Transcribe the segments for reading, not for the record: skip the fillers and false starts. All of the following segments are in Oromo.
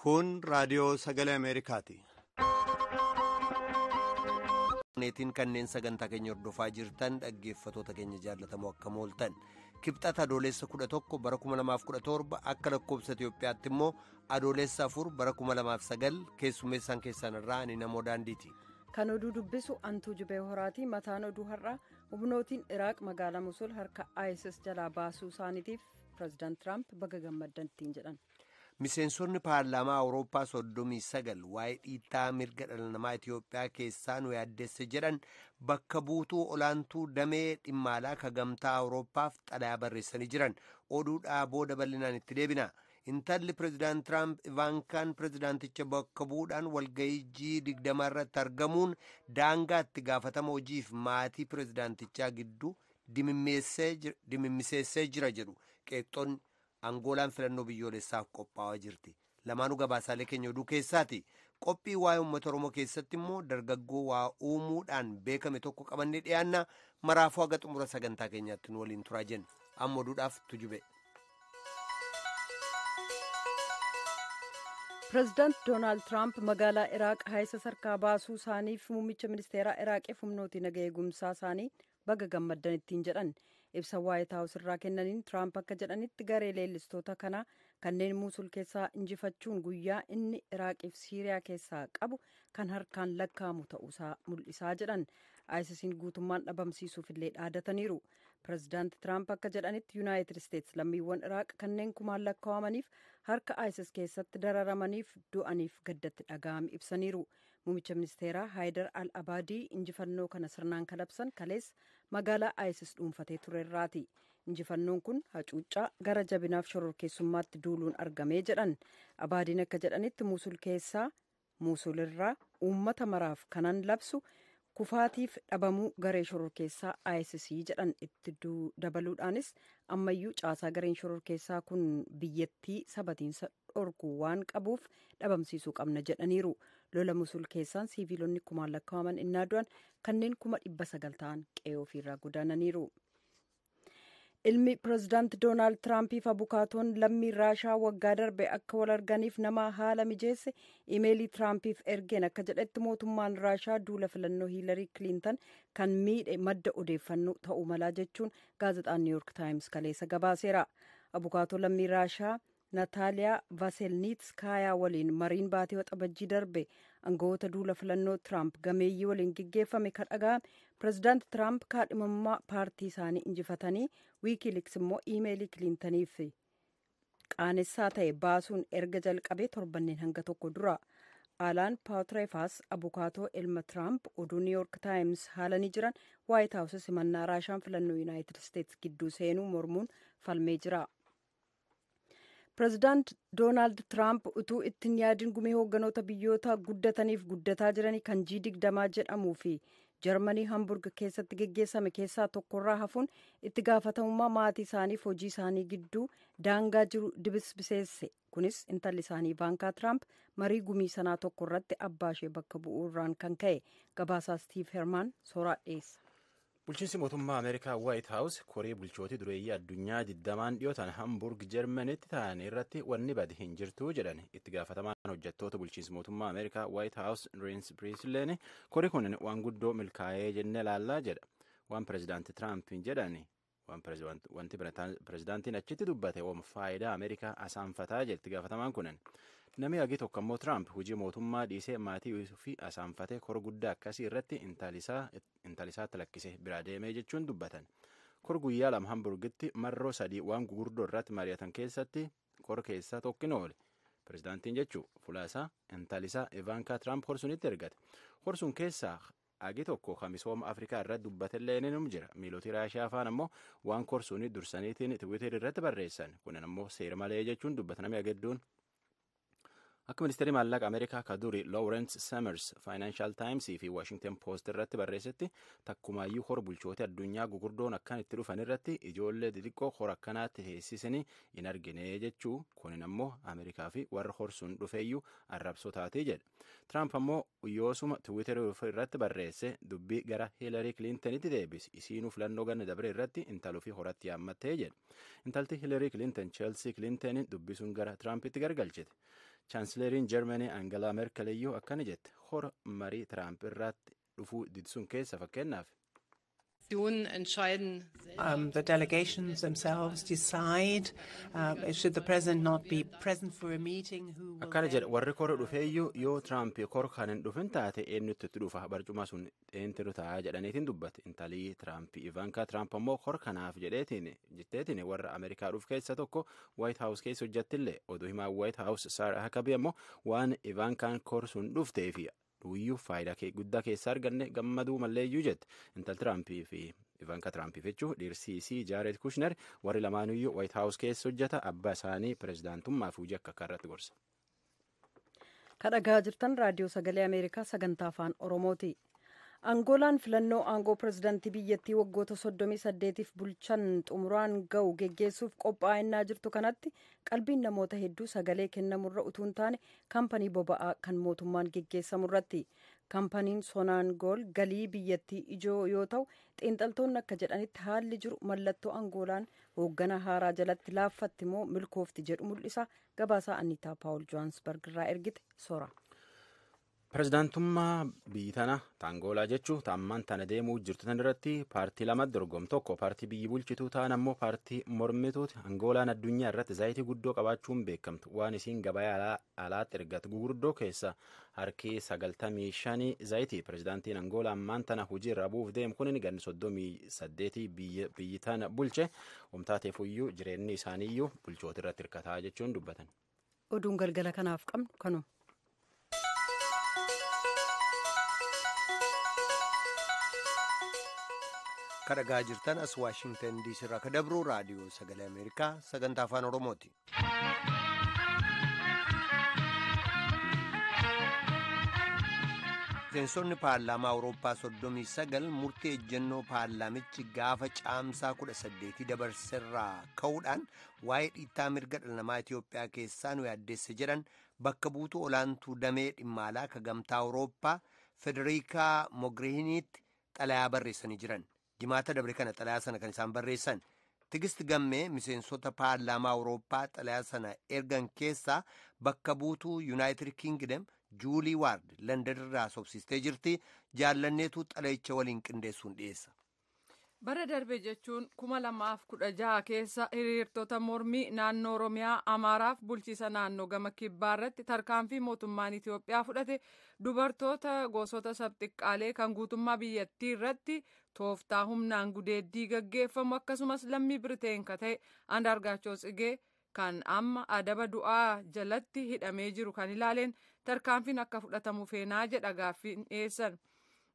Kun raadiyoo sagalee Ameerikaati. Neetiin kanneen sagantaa keenya hordofaa jirtan dhaggeeffatoota keenya jaallatamoo akkam ooltan. Kibxata Adoolessa 11 bara 2017 akka lakkoobsa Itiyoophiyaatti immoo Adoolessa 4 bara 2009 keessummeessaan keessan irraa ani namoo daandiiti. Kan oduu dubbisu Antuu Jibee Horaati. Mataan oduu har'aa humnootiin Iraaq magaalaa Musul harka ISIS jalaa baasuu isaaniitiif Pireezidaant Tiraamp baga gammaddanittiin jedhan. Miseensonni paarlaamaa Awurooppaa 39 waa'ee dhiittaa mirga dhala namaa Itiyoophiyaa keessaa nu yaaddeesse jedhan bakka buutuu olaantuu damee dhimmaalaa ka gamtaa Awurooppaaf xalayaa barreessanii jiran oduudhaa booda bal'inaan itti deebina. Intalli Pireezidaant Tiraamp Ivaankaan Pireezidaanticha bakka bu'uudhaan walga'ii G20 irratti argamuun daangaa itti gaafatama hojiif maatii Pireezidaantichaa gidduu dimimmiseessee jira jedhu qeeqxoonni. Angoolaan filannoo biyyoolessaaf qophaa'aa jirti. Lamaanuu gabaasaalee keenya oduu keessaati. Qophii waa'ee uummata Oromoo keessatti immoo dargaggoo waa uumuudhaan beekame tokko qabannee dhiyaanna maraafuu haga xumura sagantaa keenyaatti nu waliin turaa jenna. Amma oduudhaaf tujube. Pireezidaant Doonaald Tiraamp magaalaa Iraaq ISIS harkaa baasuu isaaniif muummicha ministeeraa Iraaqiif humnooti naga eegumsaa isaanii baga gammaddanittiin jedhan. Ibsa Waayit Haawus irraa kennaniin Tiraamp akka jedhanitti garee leellistoota kanaa kanneen Muusul keessaa injifachuun guyyaa inni Iraaqiif Siiriyaa keessaa qabu kan harkaan lakkaa'amu ta'uusaa mul'isaa jedhan. ISIS'n guutummaan dhabamsiisuuf illee dhaadataniiru. Pireezidaanti Tiraamp akka jedhanitti Yuunaayitid Isteets lammiiwwan Iraaq kanneen kumaan lakkaa'amaniif harka ISIS keessatti dararamaniif du'aniif gaddatti dhaga'ame ibsaniiru. Muummicha ministeeraa Haayidar al-Abaadii injifannoo kana sirnaan kalabsan kalees magaalaa ISIS dhuunfatee turerraati. Injifannoon kun hacuuccaa gara jabinaaf shororkeessummaatti duuluun argamee jedhan. Abaadiin akka jedhanitti Muusulirraa uummata maraaf kanan labsu kufaatiif dhabamuu garee shororkeessaa ISIS jedhan itti dabaluudhaanis ammayyuu caasaa gareen shororkeessaa kun biyyattii sabatiinsa dhorkuu waan qabuuf dhabamsiisuu qabna jedhaniiru. Lola Musul keessaan siiviilonni kumaan lakkaa'aman innaa du'an kanneen 900 ta'an qe'ee ofiirraa godaananiiru. Ilmi Pireezidaant Doonaald Tiraampiif abukaatoon lammii Raashaa waggaa darbe akka wal arganiif nama haala mijeesse imeelii Tiraampiif ergeen akka jedhetti mootummaan Raashaa duula filannoo Hiilarii Kiliintan kan miidhe madda odeeffannoo ta'uu malaa jechuun gaazexaan Niw Yoork Taayims kaleessa gabaaseera. Abukaatoo lammii Raashaa Nataaliyaa Vaselniitskaayaa waliin mariin baatee waxabajjii darbe aangawoota duula filannoo Tiraamp gameeyyii waliin gaggeeffame kan dhaga'ame Pireezidaant Tiraamp kaadhimamummaa paartii isaanii injifatanii wiikiiliks immoo iimeelii Kiliintaniif qaanessaa ta'e baasuun erga jalqabee torbanneen hanga tokko dura. Alaan Paawutreefaas abukaatoo ilma Tiraamp oduu Niw Yoork Taayims haalanii jiran Waayit Haawus simannaa Raashaan filannoo Yuunaayitid Isteets gidduu seenuu mormuun falmee jira. Pireezidaant Doonaald Tiraamp utuu ittiin yaadin gumee hoogganoota biyyoota guddataniif guddataa jiranii kan G20 jedhamuu fi Jarmanii Hamburg keessatti geggeessame keessaa tokkorraa hafuun itti gaafatamummaa maatii isaaniif hojii isaanii gidduu daangaa jiru dibisbiseesse. Kunis intalli isaanii Ivaankaa Tiraamp marii gumii sanaa tokkorratti abbaa ishee bakka bu'uurraan kan ka'e. Gabaasaa Stiiv Hermaan sooraa dhiyeessa. Bulchiinsi mootummaa Ameerikaa Waayit Haawus koree bulchootii dureeyyii addunyaa 20 dhiyootaan Hamburg Jarmaniitti ta'an irratti wanni bade hin jirtu jedhan itti gaafatamaan hojjettoota bulchiinsi mootummaa Ameerikaa Waayit Haawus Reince Priebus korii kun waan guddoo milkaa'ee jennee ilaallaa jedha. Waan Pireezidaanti Tiraamp jedhani wanti Pireezidaantiin achitti dubbate oom faayidaa Ameerikaa asaanfataa jedhe itti gaafatamaan kunan. Namni hagi tokko immoo Tiraamp hojii mootummaa dhiisee maatii fi asaanfatee kor guddaa akkasii irratti intalisaatti lakkisee biraa deemee jechuun dubbatan. Kor guyyaa lama Hamburgitti marroo 3 waan gugurdoo irratti mari'atan keessatti kor keessaa tokkin oole. Pireezidaantiin jechuun fulaasaa intalisaa Ivaankaa Tiraamp horsunitti ergate. Horsun keessaa hagi tokko misooma Afrikaa irratti dubbatellee ni jira. Miilootii Raashaa afaan ammoo waan korsuunii dursaniitiin Tiwiitar irratti barreessan. Kunin ammoo seera malee jechuun dubbata namni agedduun. Akka ministeerri maallaqa Ameerikaa ka duri Lawrence Summers Financial Times fi Washington Post irratti barreessetti takkumaayyuu hor bulchoota addunyaa gugurdoon akkan itti dhufan irratti ijoollee xixiqqoo hor akkanaatti heessisanii hin argine jechuu kunin ammoo Ameerikaa fi warra horsuun dhufeeyyuu arrabsoo taatee jedha. Tiraamp ammoo yoosuma Tiwiitar irratti barreesse dubbii gara Hiilarii Kiliintanitti deebise isiinuu filannoo ganna dabre irratti intaluu fi horatti yaammattee jedha. Intalti Hiilarii Kiliintan Cheelsii Kiliintanin dubbisuun gara Tiraampitti gargalchite. chaansileriin Jarmanii Angela Merkel iyyuu akkana jette hora marii Tiraamp irratti dhufuu didsuun keessa fakkeenyaaf. The delegations themselves decide should the president not be present for a meeting. Akkana jedha warri kora dhufeeyyuu yoo Tiraamp kora kan hin dhufin taate eenyutti itti dhufa barcuma sun eenyutu ta'a jedhaniitiin dubbate intalii Tiraamp Ivanka Tiraamp ammoo kora kanaaf jetteetiin warra Ameerikaa dhufu keessa tokko White House keessa hojjattillee oduu himaa White House Sarah Huckabee ammoo waan Ivankaan kora sun dhufteefi duuyyuu faayidaa guddaa keessa arganne gammaduu malleeyyuu jette intal Tiraampii fi Ivanka Tiraampii jechuun dhiirsiisii Jaared Kushner warri lamaanuyyuu White House keessa hojjeta abbaa isaanii pirezidaantummaa fi hojii akka irratti gorsa. Kadhagaa jirtan raadiyoo sagalee Ameerikaa sagantaa afaan Oromooti. Angoolaan filannoo aangoo pirezidaantii biyyattii waggoota 38f bulchan xumuraan ga'u geggeessuuf qophaa'inaa jirtu kanatti qalbiin namoota hedduu sagalee kennamurra utuu hin taane kaampanii boba'aa kan mootummaan geggeessamurratti. Kaampaniin Sonaangool galii biyyattii ijoo yoo ta'u xiinxaltoonni akka jedhanitti haalli jiru mallattoo Angoolaan hoogganaa haaraa jalatti laaffatti moo milkoofti jedhu mul'isa. Gabaasaa Anniitaa Paawul Johaansbarg irraa ergite soora. Pirezidaantummaa biyyi tana Angoolaa jechuun taammaan tana deemuu jirtu tan irratti paartii lamatti dorgomu tokko paartii biyyi bulchituu ta'an ammoo paartii mormituuti. Angoolaan addunyaa irratti zaayitii guddoo qabaachuun beekamtu waan isiin gabayaa alaatti ergatu gurguddoo keessa harki 95 zaayitii. Pirezidaantiin Angoolaa ammaan tana hojii irra bu'uuf deemu kun ganni 38 biyyi tana bulche humtaateefuyyuu jireenyi isaaniiyyuu bulchoota irratti hirkataa jechuun dubbatan. Oduun galgala kanaaf qabnu kanuma. kadhagaa jirtan as Waashingtan DC irraa kadabruu raadiyoo sagalee Ameerikaa sagantaa afaan Oromooti. Miseensonni paarlaamaa Awurooppaa 39 murtii ejjennoo paarlaamichi gaafa caamsaa 18 dabarserraa ka'uudhaan waa'ee dhiittaa mirga dhala namaa Itiyoophiyaa keessaa nu yaaddeesse jedhan bakka buutuu olaantuu damee dhimma alaa ka gamtaa Awurooppaa Federikaa Mogheriniitti xalayaa barreessanii jiran. Jimaata dabre kana xalayaa sana kan isaan barreessan Tigist Gammee miseensota paarlaamaa Awurooppaa xalayaa sana ergan keessaa bakka buutuu Yuunaayitid Kingdom Juulii Waard London irraa sobsistee jirti. Jaallanneetu xalayicha waliin qindeessuun dhiyeessa. Bara darbe jechuun 2016 keessa hiriirtota mormii naannoo Oromiyaa Amaaraaf bulchiisa naannoo gama kibbaa irratti tarkaanfii mootummaan Itiyoophiyaa fudhate dubartoota gosoota sabxiqqaalee kan guutummaa biyyattii irratti tooftaa humnaan gudeeddii gaggeeffamu akkasumas lammii Biriteen ka ta'e Andaargaachoo Tsigee kan amma adaba du'aa jalatti hidhamee jiru kan ilaaleen tarkaanfiin akka fudhatamu feenaa jedha gaaffiin dhiyeessan.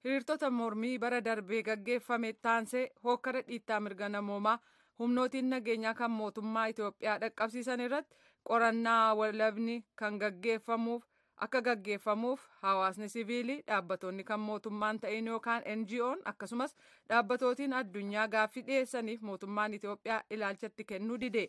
Hiriirtota mormii bara darbee gaggeeffame taansee hokkara dhiittaa mirga namoomaa humnootiin nageenyaa kan mootummaa Itiyoophiyaa dhaqqabsiisan irratti qorannaa walabni kan gaggeeffamuuf hawaasni siviilii dhaabbattoonni kan mootummaan ta'in yookaan NGO'n akkasumas dhaabbatootiin addunyaa gaaffii dhiyeessaniif mootummaan Itiyoophiyaa ilaalchatti kennuu dide.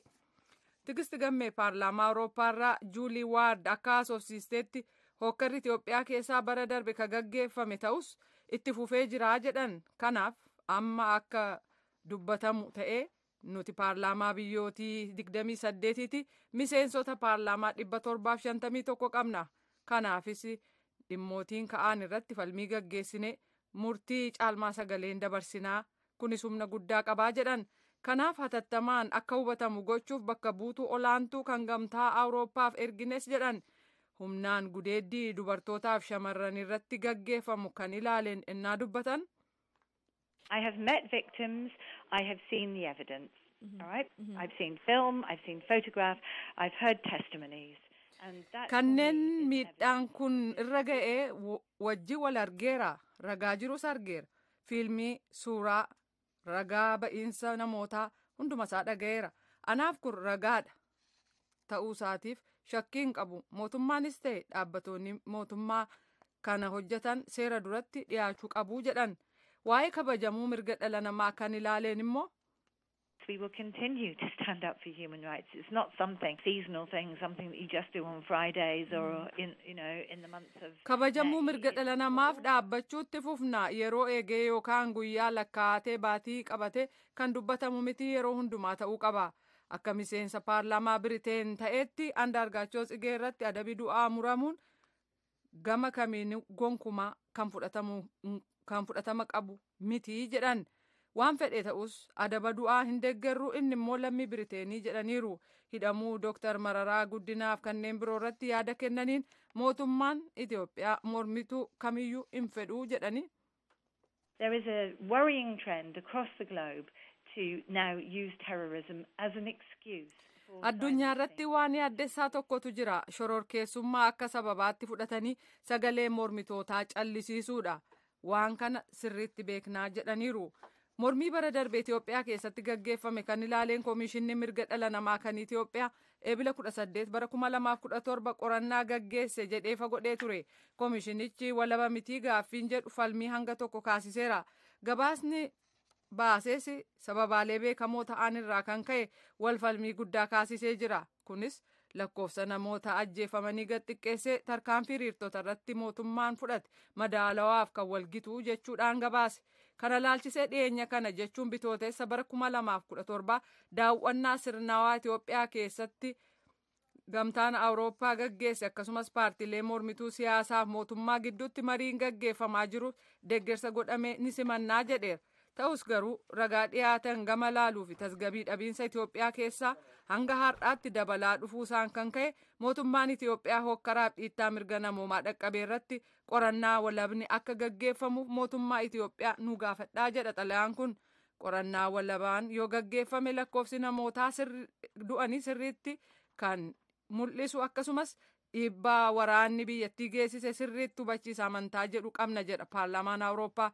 Tigist Gammee paarlaamaa Awurooppaarraa Juulii Waard akka haasofsiisteetti hokkarri Itiyoophiyaa keessaa bara darbe ka gaggeeffame ta'us itti fufee jiraa jedhan. Kanaaf amma akka dubbatamu ta'ee nuti paarlaamaa biyyootii 28ti miseensota paarlaamaa 751 qabna. Kanaafis dhimmootiin ka'an irratti falmii gaggeessine murtii caalmaa sagaleen dabarsinaa kunis humna guddaa qabaa jedhan. Kanaaf hatattamaan akka hubatamu gochuuf bakka buutuu olaantuu kan gamtaa Awurooppaaf ergines jedhan. Humnaan gudeeddii dubartootaaf shamarran irratti gaggeeffamu kan ilaaleen innaa dubbatan. I have met victims. I have seen the evidence. All right? I've seen film. I've seen photograph. I've heard testimonies. Kanneen miidhaan kun irra ga'ee wajji wal argeera. Ragaa jirus argeera. Fiilmii, suuraa, ragaa ba'iinsa namootaa hundumasaa dhaga'eera. Anaaf kun ragaadha ta'uu isaatiif shakkiin qabu. Mootummaanis ta'e dhaabbattoonni mootummaa kana hojjetan seera duratti dhiyaachuu qabu jedhan. Waa'ee kabajamuu mirga dhala namaa kan ilaaleen immoo. We will continue to stand up for human rights. It's not something seasonal thing, something that you just do on Fridays or in the months of kabajamuu mirga dhala namaaf dhaabbachuutti fufna yeroo eegee yookaan guyyaa lakkaa'atee baatii qabate kan dubbatamu miti yeroo hundumaa ta'uu qaba. akka miseensa paarlaamaa Biriteen ta'etti Andaargaachoo Tsigee irratti adabi du'aa muramuun gama kamiin gonkumaa kan fudhatama qabu miti jedhan. Waan fedhe ta'us adaba du'aa hin deeggarru inni immoo lammii Biriteenii jedhaniiru. Hidhamuu Dr. Mararaa Guddinaaf kanneen biroo irratti yaada kennaniin mootummaan Itoophiyaa mormituu kamiyyuu hin fedhuu jedhani. There is a worrying trend across the globe to now use terrorism as an excuse. Addunyaa irratti waan yaaddessaa tokkotu jira. Shororkeessummaa akka sababaatti fudhatanii sagalee mormitootaa callisiisuudha. Waan kana sirriitti beeknaa jedhaniiru. Mormii bara darbe Itoophiyaa keessatti gaggeeffame kan ilaaleen Koomishinni Mirga Dhala Namaa kan Itoophiyaa eebila 18 bara 2017 qorannaa gaggeesse jedhee fagodhee ture. Koomishinichi walaba mitii gaaffiin jedhu falmii hanga tokko kaasiseera. Gabaasni baasees sababaalee beekamoo ta'an irraa kan ka'e wal falmii guddaa kaasisee jira. Kunis lakkoofsa namoota ajjeefamanii gad xiqqeessee tarkaanfii hiriirtota irratti mootummaan fudhate madaalawaaf kan walgituu jechuudhaan gabaase. Kana laalchisee dhiyeenya kana jechuun bitootessa bara 2017 daawwannaa sirnawaa Itoophiyaa keessatti gamtaan Awurooppaa gaggeesse akkasumas paartiilee mormituu siyaasaaf mootummaa gidduutti mariin gaggeeffamaa jiru deeggarsa godhamee ni simannaa jedheera. Ta'us garuu ragaa dhiyaatan gama laaluu fi tasgabbii dhabiinsa Itoophiyaa keessaa hanga har'aatti dabalaa dhufuusaan kan ka'e mootummaan Itoophiyaa hokkaraaf dhiittaa mirga namoomaa dhaqqabee irratti qorannaa walabni akka gaggeeffamuuf mootummaa Itoophiyaa nu gaafadhaa jedha xalayaan kun. Qorannaa walabaan yoo gaggeeffame lakkoofsi namootaa du'anii sirriitti kan mul'isu akkasumas dhiibbaa waraanni biyyattii geessise sirriitti hubachiisa amantaa jedhu qabna jedha paarlaamaan Awurooppaa.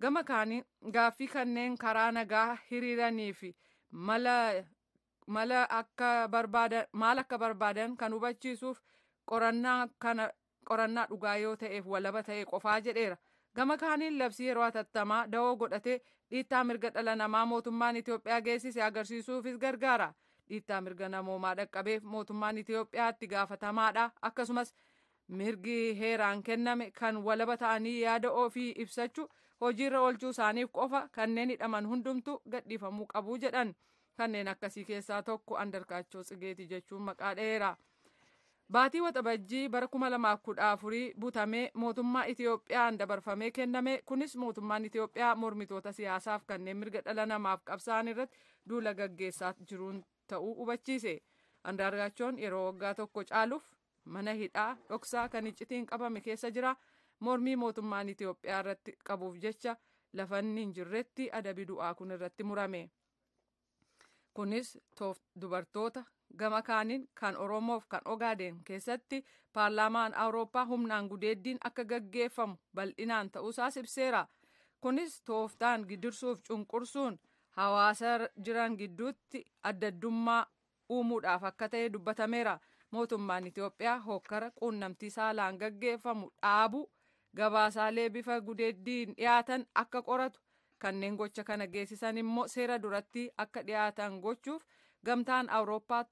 Gama kaanii gaaffii kanneen karaa nagaa hiriiranii fi maal akka barbaadan kan hubachiisuuf qorannaa dhugaa yoo ta'eef walaba ta'e qofaa jedheera. Gama kaaniin labsii yeroo hatattamaa dawoo godhatee dhiittaa mirga dhala namaa mootummaan Itoophiyaa geessise agarsiisuufis gargaara. Dhiittaa mirga namoomaa dhaqqabeef mootummaan Itoophiyaatti gaafatamaadha. Akkasumas mirgi heeraan kenname kan walaba ta'anii yaada ofii ibsachuu hojiirra oolchuu isaaniif qofa kanneen hidhaman hundumtu gadhiifamuu qabu jedhan. Kanneen akkasii keessaa tokko Andaargaachoo Tsigeeti jechuun maqaa dheera. Baatii waxabajjii bara 2014 butamee mootummaa Itoophiyaan dabarfamee kenname. Kunis mootummaan Itoophiyaa mormitoota siyaasaaf kanneen mirga dhala namaaf qabsa'an irratti duula gaggeessaa jiruun ta'uu hubachiise. Andaargaachoon yeroo waggaa tokko caaluuf mana hidhaa dhoksaa kan iccitiin qabame keessa jira. Mormii mootummaan Itoophiyaa irratti qabuuf jecha lafanni hin jirretti adabi du'aa kun irratti murame. Kunis dubartoota gama kaaniin kan Oromoof kan Ogaadeen keessatti paarlaamaan Awurooppaa humnaan gudeeddiin akka gaggeeffamu bal'inaan ta'uusaas ibseera. Kunis tooftaan gidirsuuf cunqursuun hawaasa jiran gidduutti addaddummaa uumuudhaaf akka ta'e dubbatameera. Mootummaan Itoophiyaa hokkara quunnamtii saalaan gaggeeffamu dhaabu gabaasaalee bifa gudeeddiin dhiyaatan akka qoratu kanneen gocha kana geessisan immoo seera duratti akka dhiyaatan gochuuf gamtaan Awurooppaa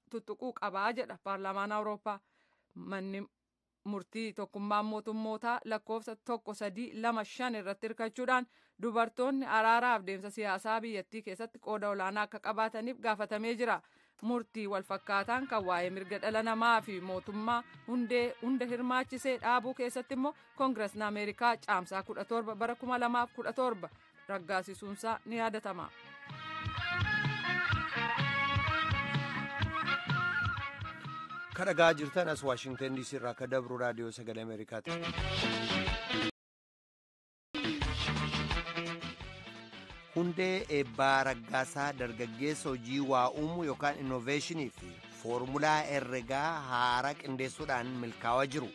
tuttuquu qabaa jedha paarlaamaan Awurooppaa. Manni murtii tokkummaan mootummootaa lakkoofsa 1325 irratti hirkachuudhaan dubartoonni araaraaf deemsa siyaasaa biyyattii keessatti qooda olaanaa akka qabaataniif gaafatamee jira. Murtii walfakkaataan kan waa'ee mirga dhala namaa fi mootummaa hunda hirmaachisee dhaabuu keessatti immoo koongireesni Ameerikaa caamsaa 17 bara 2017 raggaasisuunsaa ni yaadatama. Kan dhagaa jirtan as Waashingtan DC irraa akka dabru raadiyoo sagalee Ameerikaati. Hundee eebbaa raggaasaa dargaggeessa hojii waa uumuu yookaan innoveeshinii fi foormulaa herregaa haaraa qindeessuudhaan milkaa'aa jiru.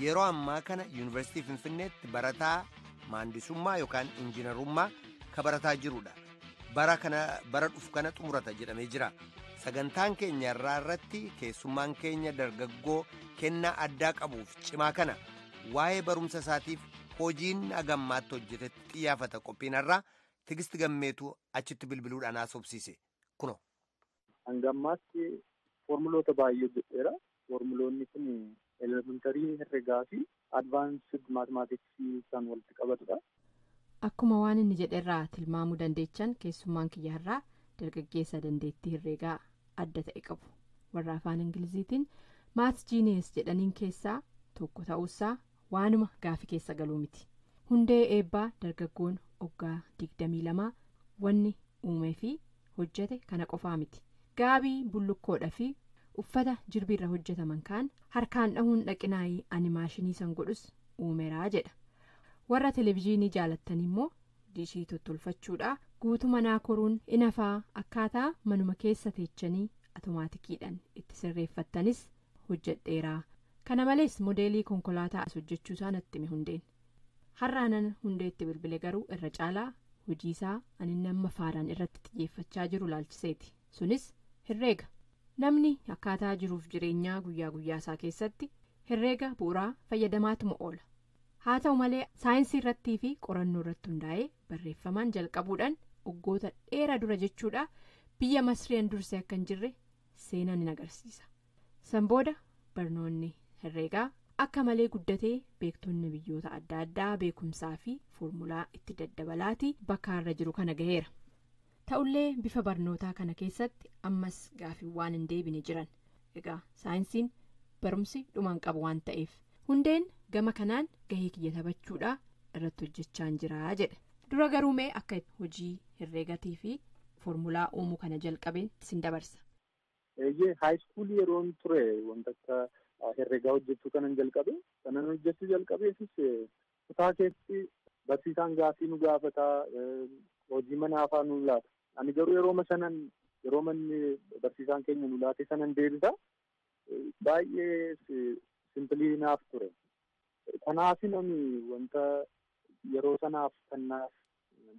Yeroo ammaa kana yuunivarsiitii Finfinneetti barataa maandisummaa yookaan injiinarummaa ka barataa jirudha. Bara dhufu kana xumurata jedhamee jira. Sagantaan keenya irratti keessummaan keenya dargaggoo kennaa addaa qabuuf cimaa kana waa'ee barumsa isaatiif hojiin agammaatti hojjetetti xiyyaafata qophiinarraa Tigisti Gammeetu achitti bilbiluudhaan haasofsiise. Kuno. Hangammaatti foormuloota baay'ee hojjedheera. Foormuloonni kun elementarii herregaa fi advaansid maatimaatiksii kan walitti qabatudha. Akkuma waan inni jedherraa tilmaamuu dandeechan keessummaan kiyya irraa dargaggeessa dandeettii herreegaa adda ta'e qabu. Warra afaan Ingiliziitiin maats jiinees jedhaniin keessaa tokko ta'uusaa waanuma gaafi keessa galuu miti. Hundee eebbaa dargaggoon waggaa 22 wanni uumee fi hojjete kana qofaa miti. Gaabii bullukkoodhaa fi uffata jirbiirra hojjetaman kaan harkaan dhahuun dhaqinaayii animaashinii san godhus uumeraa jedha. Warra televezyiinii jaalattan immoo diishii tottolfachuudhaa guutuu manaa koruun inafaa akkaataa manuma keessa teechanii atomaatikiidhaan itti sirreeffattanis hojjedheeraa. Kana malees modeelii konkolaataa as hojjechuusaa natti hime hundeen. Har'aanan hundeetti bilbile garuu irra caalaa hojiisaa ani nama faaraan irratti xiyyeeffachaa jiru laalchiseeti. Sunis herreega. Namni akkaataa jiruuf jireenyaa guyyaa guyyaasaa keessatti herreega bu'uuraa fayyadamaatuma oola. Haa ta'u malee saayinsii irrattii fi qorannoo irratti hundaa'ee barreeffamaan jalqabuudhaan waggoota dheeraa dura jechuudha biyya Masriin dursee akka hin jirre seenaan ni agarsiisa. San booda barnoonni herreegaa akka malee guddatee beektonni biyyoota adda addaa beekumsaa fi foormulaa itti daddabalaatii bakka irra jiru kana gaheera. Ta'ullee bifa barnootaa kana keessatti ammas gaafiiwwan hin deebine jiran. Egaa saayinsiin barumsi dhumaan qabu waan ta'eef hundeen gama kanaan gahee kiyya taphachuudhaa irratti hojjechaa jira jedha. Dura garuu mee akka hojii herreegatii fi foormulaa uumuu kana jalqabeen sin dabarsa. Haayiskuulii yeroon ture wanta akka herreegaa hojjechuu kanan jalqabe. Kanan hojjechuu jalqabeefis kutaa keessatti barsiisaan gaafii nu gaafataa hojii manaa afaan nu laata. Ani garuu yeroo manni barsiisaan keenya nu laate sanan deebisa baay'ee simplii naaf ture. Kanaaf namni wanta yeroo sanaaf kannaaf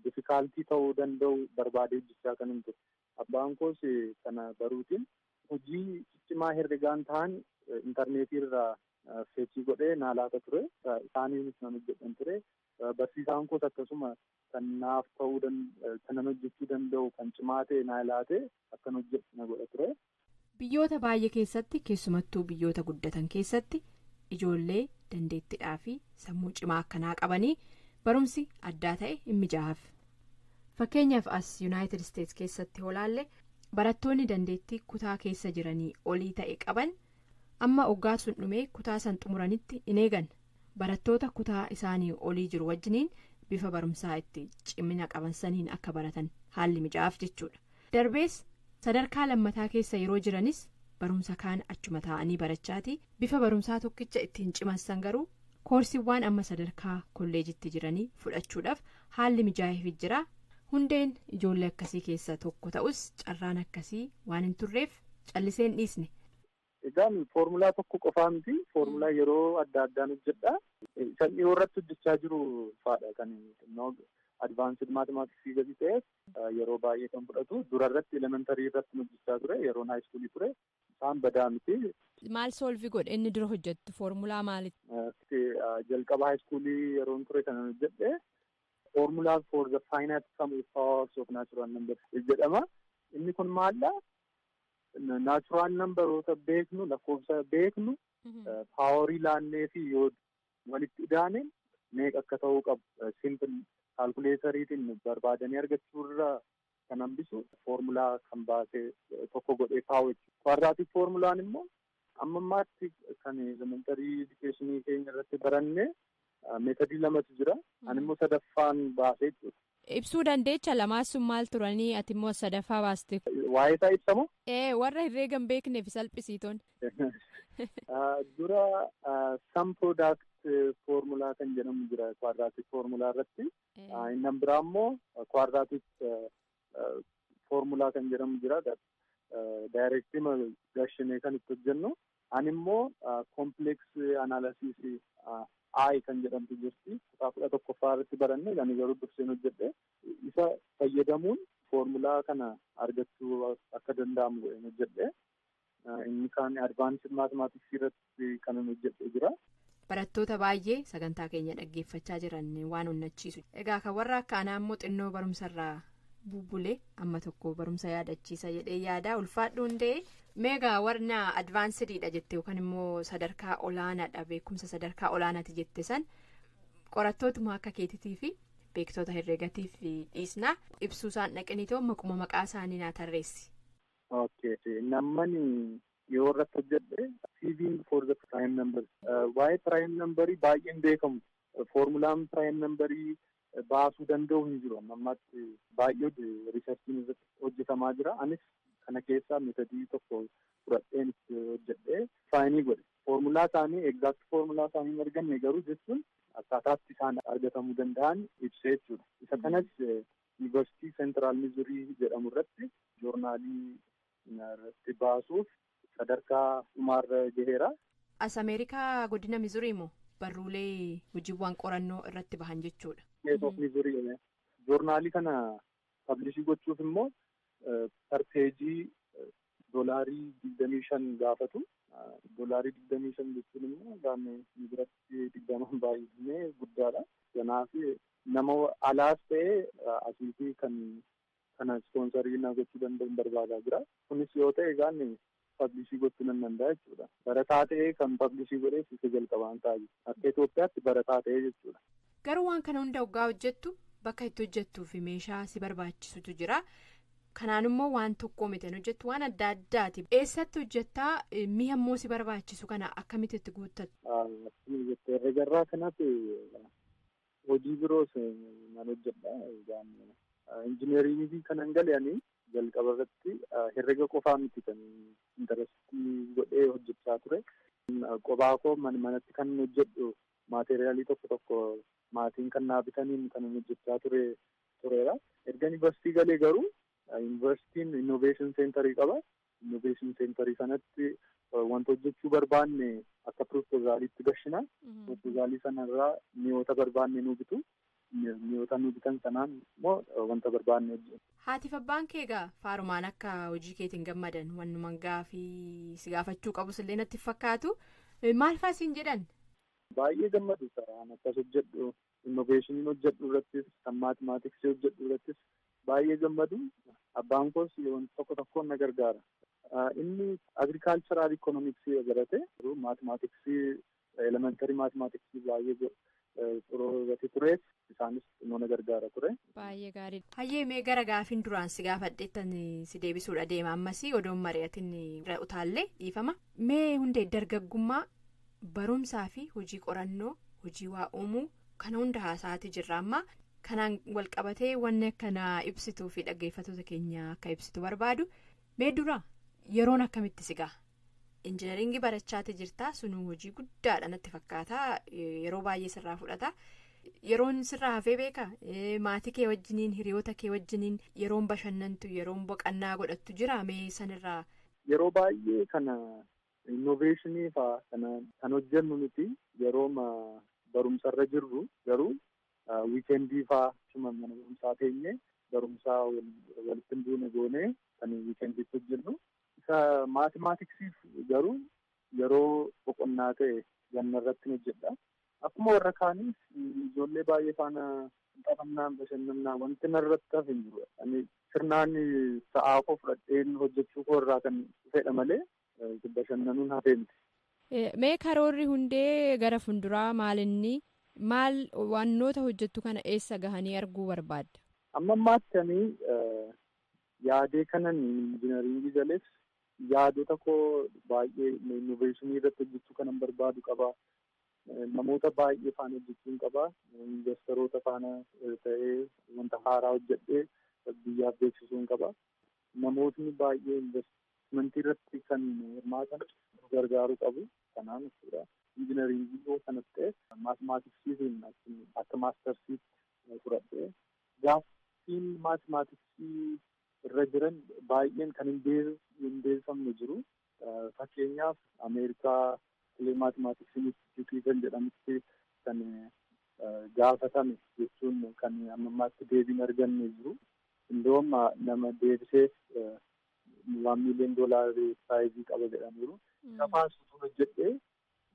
difikaaltii ta'uu danda'u barbaadee hojjechaa kan hin ture. Abbaan koos kana baruutiin hojii ciccimaa herregaan ta'an intarneetii irraa feechii godhee naa laata ture. Isaaniinis nan hojjedhan ture. Barsiisaan koos akkasuma kan naaf ta'uu kan hojjechuu danda'u kan cimaa ta'e naa laatee akkan hojjedhu na godha ture. Biyyoota baay'ee keessatti keessumattuu biyyoota guddatan keessatti ijoollee dandeettiidhaa fi sammuu cimaa akkanaa qabanii barumsi addaa ta'e hin mijaa'aaf. Fakkeenyaaf as Yuunaayitid Isteets keessatti hoolaallee barattoonni dandeettii kutaa keessa jiranii olii ta'e qaban amma waggaa sun dhumee kutaa san xumuranitti hin eegan. Barattoota kutaa isaanii olii jiru wajjiniin bifa barumsaa itti cimina qaban saniin akka baratan haalli mijaa'aaf jechuudha. Darbees sadarkaa lammataa keessa yeroo jiranis barumsa kaan achuma taa'anii barachaati bifa barumsaa tokkicha ittiin cimansan garuu koorsiiwwan amma sadarkaa kolleejitti jiranii fudhachuudhaaf haalli mijaa'eef jira. Hundeen ijoollee akkasii keessa tokko ta'us carraan akkasii waan hin turreef calliseen dhiisne. Egaan foormulaa tokko qofaa miti foormulaa yeroo adda addaan hojjedha. Kan dhiyoo irratti hojjechaa jiru faadha kan advaansed maatimaatiksii gadi ta'e yeroo baay'ee kan fudhatu dura irratti elementarii irratti hojjechaa ture yeroon haayiskuulii ture isaan badaa miti. Maal soolvi godhe inni dura hojjettu foormulaa maalitti? Jalqaba haayiskuulii yeroon ture kan hojjedhe foormulaa for the finite sum of powers of natural numbers jedhama. Inni kun maalla? Naachuraal nambaroota beeknu lakkoofsa beeknu paaworii laannee fi yoo walitti idaane meeqa akka ta'uu qabu simpil kaalkuleeteriitiin barbaadanii argachuu irraa kan hambisu foormulaa kan baasee tokko godhee kaa'u jechuudha. Kwaadraatik foormulaan immoo amma ammaatti kan elementarii edukeeshinii keenya irratti barannee meetadii lamatu jira. Ani immoo sadaffaan baasee jechuudha. Ibsuu dandeecha lamaan sun maal turanii ati immoo sadaffaa baaste? Waa'ee isaa ibsamu? Warra herreegan beekneef salphisiitoon. Dura sam product foormulaa kan jedhamu jira kwaadraatik foormulaa irratti. Inni biraa immoo kwaadraatik foormulaa kan jedhamu jira. Daayirektii gashinee kan itti hojjennu. Ani immoo kompileeks analysis I kan jedhamtu jirti. Kutaa 11ffaa irratti baranne ani garuu durseen hojjedhe. Isa fayyadamuun foormulaa kana argachuu akka danda'amu godheen hojjedhe. Inni kaan advaansed maatimaatiksii irratti kan hojjedhe jira. Barattoota baay'ee sagantaa keenya dhaggeeffachaa jiran waan onnachiisu. Egaa kan warra akka anaa immoo xinnoo barumsarraa bubbulee amma tokko barumsa yaadachiisa jedhee yaada ulfaadhu hundee. Meegaa warna advaansidiidha jette yookaan immoo sadarkaa olaanaadha beekumsa sadarkaa olaanaati jette san qorattootuma akka keetitii fi beektota herreegatiif dhiisna ibsuu isaan dhaqaniitoo maquma maqaa isaanii naa tarreessi. Okay, namni yoo irratti hojjedhe CV for the prime number. Waa'ee prime numberii baay'een beekamu. Formulaan prime numberii baasuu danda'u hin jiru. Ammaatti baay'ee riisarchiin irratti hojjetamaa jira. Anis kana keessaa meetodii tokko fudhadheen itti hojjedhee faayinii godhe. Formulaa isaanii exact formulaa isaanii hin arganne garuu jechuun akkaataatti isaan argatamuu danda'an ibsee jechuudha. Isa kanas Yuunivarsiitii Seentiraal Mizurii jedhamu irratti joornaalii irratti baasuuf sadarkaa dhumaarra gaheera. As Ameerikaa godina Mizurii moo barruulee hojiiwwan qorannoo irratti bahan jechuudha. Of Mizurii joornaalii kana pablishii gochuuf immoo parpeejii $25 gaafatu. $25 jechuun immoo gaamee biratti 20 baay'inee guddaadha. Kanaaf nama alaas ta'ee asiitii kana ispoonsarii na gochuu danda'u barbaadaa jira. Kunis yoo ta'e egaan pablishii gochuu nan danda'a jechuudha. Barataa ta'ee kan pablishii godhee isa jalqabaan ta'a. Akka Itoophiyaatti barataa ta'ee jechuudha. Garuu waan kana hunda waggaa hojjettu bakka itti hojjettuu fi meeshaa si barbaachisutu jira. Kanaan immoo waan tokko miti hojjettu waan adda addaati. Eessatti hojjettaa mi'a immoo si barbaachisu kana akkamitti itti guuttattu? Herreegarraa kanatti hojii biroos nan hojjedha. Injineeringii kanan galeanii jalqaba irratti herrega qofaa miti kan intarastii godhee hojjechaa ture. Qophaa koo manatti kan hojjedhu maateeriyaalii tokko maatiin kan naa bitaniin kan hojjechaa tureera. Erga yuunivarsiitii galee garuu yuunivarsiitiin innoveeshin seenterii qaba. Innoveeshin seenterii sanatti wanta hojjechuu barbaanne akka piroopozaaliitti gashina. Piroopoozaalii sanarraa mi'oota barbaanne nu bitu. Mi'oota nu bitan sanaan immoo wanta barbaanne hojjetu. Haatiif abbaan kee egaa faarumaan akka hojii keetiin gammadan wanumaan gaafii si gaafachuu qabus illee natti fakkaatu. Maal fa'aa siin jedhan? Baay'ee gammadu saraan akkas hojjedhu. Innoveeshiniin hojjedhu irrattis kan maatimaatiksii hojjedhu irrattis baay'ee gammadu. Abbaan koos wanta tokkoon na gargaara. Inni agirikaalcharaal ikoonomiksii barate maatimaatiksii elementarii maatimaatiksii baay'ee xurooratti tureef isaanis na gargaara ture. Baay'ee gaariidha. Hayyee mee gara gaafiin duraan si gaafadheettan si deebisuudha deema ammas odoon mari'atiin utaallee dhiifama. Mee hundee dargaggummaa barumsaa fi hojii qorannoo hojii waa uumuu kana hunda haasa'aati jirra amma kanaan wal qabatee wanni akkanaa ibsituu fi dhaggeeffattoota keenya akka ibsitu barbaadu. Mee dura yeroon akkamitti si gaha? Injineeringii barachaati jirta sunuu hojii guddaadha natti fakkaata yeroo baay'ee sirraa fudhata. Yeroon sirraa hafee beeka maatii kee wajjiniin hiriyoota kee wajjiniin yeroon bashannantu yeroon boqannaa godhattu jira mee sanirraa? Yeroo baay'ee kana innoveeshinii fa'aa kan hojjennu nuti yeroo barumsarra jirru garuu wiikeendii fa'aa cima mana barumsaa teenyee barumsaa walitti hin buune goonee kan wiikeendiitti hojjennu. Isa maatimaatiksiif garuu yeroo boqonnaa ta'e ganna irratti hojjedha. Akkuma warra kaaniif ijoollee baay'ee faana taphannaan bashannannaa wanti narratti hafe hin jiru. Ani sirnaan sa'aa koo fudhadheen hojjechuu koo irraa kan dhufedha malee bashannanuun hafee miti. Mee karoorri hundee gara funduraa maalinni maal wannoota hojjettu kana eessa gahanii arguu barbaadda? Amma ammaatti ani yaadee kanan injineeringii jalees yaadota koo baay'ee innoveeshinii irratti hojjechuu kanan barbaadu qaba. Namoota baay'ee faana hojjechuun qaba. Investoroota faana ta'ee wanta haaraa hojjedhee biyyaaf beeksisuun qaba. Namootni baay'ee investimentii irratti kan hirmaatan gargaaruu qabu. Kanaan jechuudha. Injineeringii yoo kanatti ta'e maatimaatiksiitiin akka maastarsiitti fudhadhee gaaffiin maatimaatiksii irra jiran baay'een kan hin beekamne jiru. Fakkeenyaaf Ameerikaa maatimaatiksii instituutii kan jedhamutti kan gaafatame jechuun kan ammammaatti deebiin arganne jiru. Indoom nama deebiseef $1 million saayizii qaba jedhaniiru. Kafaan suutuun hojjedhee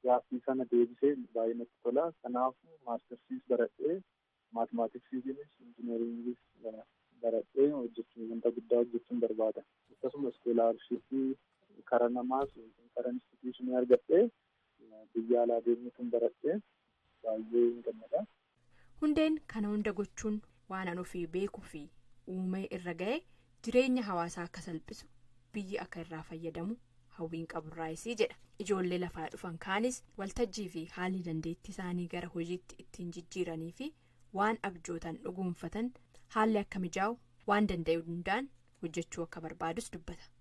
gaaffii sana deebisee baay'ee natti tola. Kanaafuu maastarsiis baradhee maatimaatiksiitiinis injineeringiis baradhee hojjechuun wanta guddaa hojjechuun barbaada. Akkasumas iskoolaarshippii karaa namaas karaa instituushinii argadhee biyya alaa deemuutiin baradhee baay'ee hin gammada. Hundeen kana hunda gochuun waan an ofii beekuu fi uumee irra ga'e jireenya hawaasaa akka salphisu biyyi akka irraa fayyadamu hawwiin qaburraayisii jedha. Ijoollee lafaa dhufan kaanis waltajjii fi haalli dandeettii isaanii gara hojiitti ittiin jijjiiranii fi waan abjootan dhugoomfatan haalli akka mijaa'u waan danda'u hundaan hojjechuu akka barbaadus dubbata.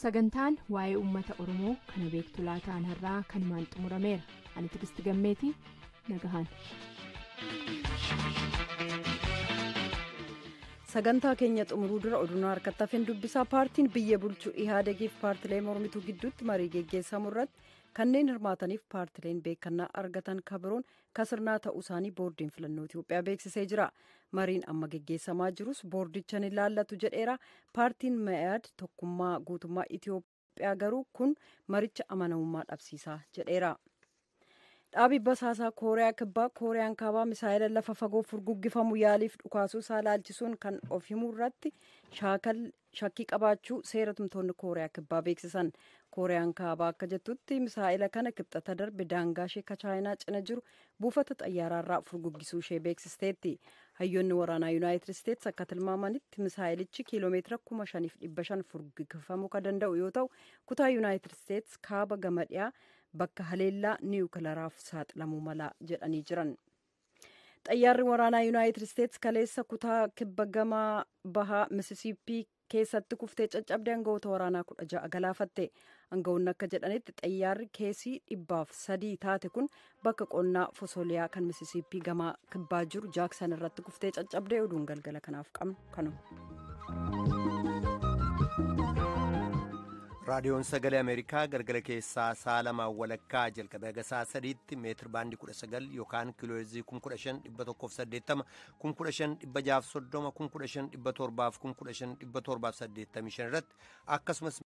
Sagantaan waa'ee uummata Oromoo kana beektu laataan har'aa kanumaan xumurameera. Ani Tigisti Gammeetii nagahaan. Sagantaa keenya xumuruu dura oduun harkatti hafeen dubbisaa. Paartiin biyya bulchuu Ihaadegiif paartilee mormituu gidduutti marii geggeessamu irratti kanneen hirmaataniif paartileen beekannaa argatan kabiroon kasirnaa ta'uu isaanii boordiin filannoo Itiyoophiyaa beeksisee jira. Mariin amma geggeessamaa jirus boordicha ni ilaallatu jedheera. Paartiin Me'aad tokkummaa guutummaa Itiyoophiyaa garuu kun maricha amanamummaa dhabsiisaa jedheera. Dhaabii basaasaa Kooriyaa Kibbaa Kooriyaan Kaabaa misaa'ila lafa fagoo furguggifamu yaaliif dhukaasuu isaa laalchisuun kan of himuu irratti shakkii qabaachuu seera tumtoonni Kooriyaa Kibbaa beeksisan. Kooriyaan Kaabaa akka jettutti misaa'ila kana kibxata darbe daangaa ishee Chaayinaa cina jiru buufata xayyaaraarraa furguggisuu ishee beeksisteetti. Hayyoonni waraanaa Yuunaayitid Isteetsi akka tilmaamanitti misaa'ilichi kiiloomeetira 5,500 furguggifamuu kan danda'u yoo ta'u kutaa Yuunaayitid Isteetsi kaaba gama dhiyaa bakka haleellaa niwukilaaraaf saaxilamuu mala jedhanii jiran. Xayyaarri waraanaa Yuunaayitid Isteetsi kaleessa kutaa kibba gama bahaa Misisiippii keessatti kuftee caccabdee aangawoota waraanaa 16 galaafatte. Aangawoonni akka jedhanitti xayyaarri keesii 300 taate kun bakka qonnaa Fosoliyaa kan Misisiippii gama kibbaa jiru Jaaksan irratti kuftee caccabdee oduun galgala kanaaf qabnu kanuma. raadiyoon sagalee ameerikaa galgala keessaa sa'a 2:00 jalqabee haga sa'a 3tti meetir baandii 19 yookaan kiilooheerzii 15,180 15,630 15,785 irratti akkasumas